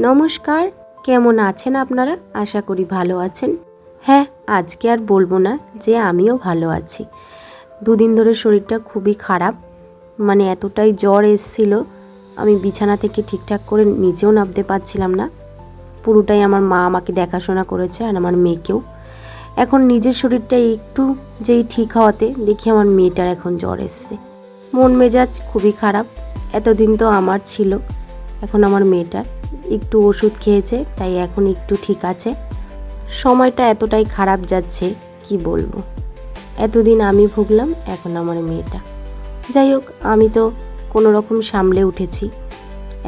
নমস্কার, কেমন আছেন আপনারা? আশা করি ভালো আছেন। হ্যাঁ, আজকে আর বলবো না যে আমিও ভালো আছি। দুদিন ধরে শরীরটা খুবই খারাপ, মানে এতটাই জ্বর এসেছিল, আমি বিছানা থেকে ঠিকঠাক করে নিচেও নামতে পারছিলাম না। পুরোটাই আমার মা আমাকে দেখাশোনা করেছে আর আমার মেয়েকেও। এখন নিজের শরীরটা একটু যেই ঠিক হওয়াতে দেখি আমার মেয়েটার এখন জ্বর এসছে। মন মেজাজ খুবই খারাপ, এতদিন তো আমার ছিল, এখন আমার মেয়েটার। একটু ওষুধ খেয়েছে, তাই এখন একটু ঠিক আছে। সময়টা এতটাই খারাপ যাচ্ছে কি বলবো। এতদিন আমি ভুগলাম, এখন আমার মেয়েটা। যাই হোক, আমি তো কোনো রকম সামলে উঠেছি,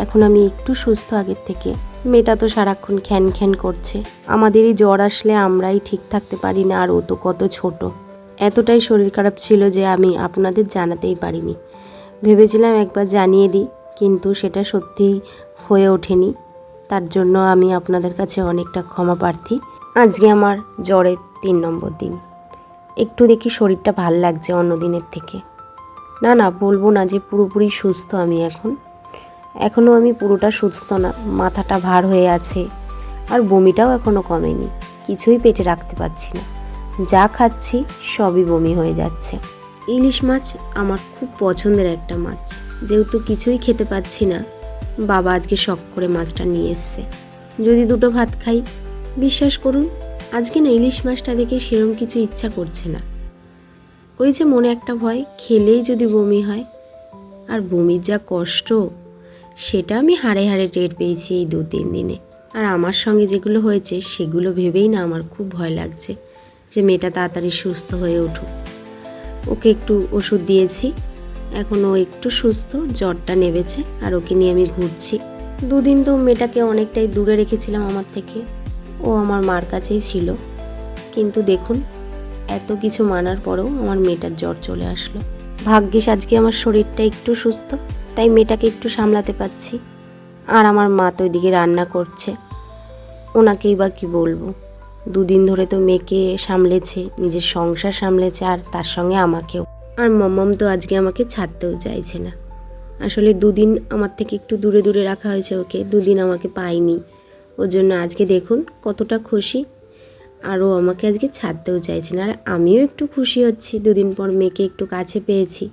এখন আমি একটু সুস্থ আগের থেকে। মেয়েটা তো সারাক্ষণ খ্যান খ্যান করছে। আমাদেরই জ্বর আসলে আমরাই ঠিক থাকতে পারি না, আর ও তো কত ছোট। এতটাই শরীর খারাপ ছিল যে আমি আপনাদের জানাতেই পারিনি। ভেবেছিলাম একবার জানিয়ে দিই, কিন্তু সেটা সত্যিই হয়ে ওঠেনি। তার জন্য আমি আপনাদের কাছে অনেকটা ক্ষমা প্রার্থী। আজকে আমার জ্বরের 3 নম্বর দিন। একটু দেখি শরীরটা ভাল লাগছে অন্য দিনের থেকে। না, বলবো না যে পুরোপুরি সুস্থ আমি এখনও আমি পুরোটা সুস্থ না। মাথাটা ভার হয়ে আছে, আর বমিটাও এখনও কমেনি। কিছুই পেটে রাখতে পারছি না, যা খাচ্ছি সবই বমি হয়ে যাচ্ছে। ইলিশ মাছ আমার খুব পছন্দের একটা মাছ, যেহেতু কিছুই খেতে পাচ্ছি না, বাবা আজকে শখ করে মাছটা নিয়ে এসছে। যদি দুটো ভাত খাই। বিশ্বাস করুন, আজকে না ইলিশ মাছটা দেখে সেরকম কিছু ইচ্ছা করছে না। ওই যে মনে একটা ভয়, খেলেই যদি বমি হয়। আর বমির যা কষ্ট, সেটা আমি হাড়ে হাড়ে টের পেয়েছি এই 2-3 দিনে। আর আমার সঙ্গে যেগুলো হয়েছে সেগুলো ভেবেই না আমার খুব ভয় লাগছে যে মেয়েটা তাড়াতাড়ি সুস্থ হয়ে উঠুক। ওকে একটু ওষুধ দিয়েছি, এখন ও একটু সুস্থ, জ্বরটা নেমেছে, আর ওকে নিয়ে আমি ঘুরছি। 2 দিন তো মেয়েটাকে অনেকটাই দূরে রেখেছিলাম আমার থেকে, ও আমার মার কাছেই ছিল। কিন্তু দেখুন, এত কিছু মানার পরেও আমার মেয়েটার জ্বর চলে আসলো। ভাগ্যিস আজকে আমার শরীরটা একটু সুস্থ, তাই মেয়েটাকে একটু সামলাতে পারছি। আর আমার মা তো ওইদিকে রান্না করছে, ওনাকেই বা কী বলবো। 2 দিন ধরে তো মেয়েকে সামলেছে, নিজের সংসার সামলেছে, আর তার সঙ্গে আমাকেও। আর মম্মম তো আজকে আমাকে ছাড়তেও চাইছে না। আসলে 2 দিন আমার থেকে একটু দূরে দূরে রাখা হয়েছে ওকে, 2 দিন আমাকে পাইনি। ওর জন্য আজকে দেখুন কতটা খুশি, আরও আমাকে আজকে ছাড়তেও চাইছে না। আর আমিও একটু খুশি হচ্ছি, 2 দিন পর মেয়েকে একটু কাছে পেয়েছি।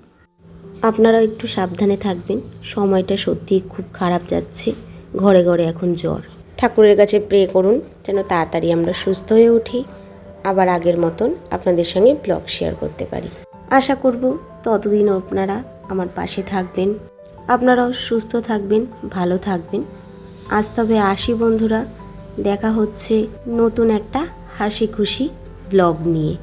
আপনারাও একটু সাবধানে থাকবেন, সময়টা সত্যিই খুব খারাপ যাচ্ছে। ঘরে ঘরে এখন জ্বর। ঠাকুরের কাছে প্রে করুন যেন তাড়াতাড়ি আমরা সুস্থ হয়ে উঠি, আবার আগের মতন আপনাদের সঙ্গে ব্লগ শেয়ার করতে পারি। আশা করব ততদিন আপনারা আমার পাশে থাকবেন, আপনারাও সুস্থ থাকবেন, ভালো থাকবেন। আজ তবে আসি বন্ধুরা, দেখা হচ্ছে নতুন একটা হাসি খুশি ব্লগ নিয়ে।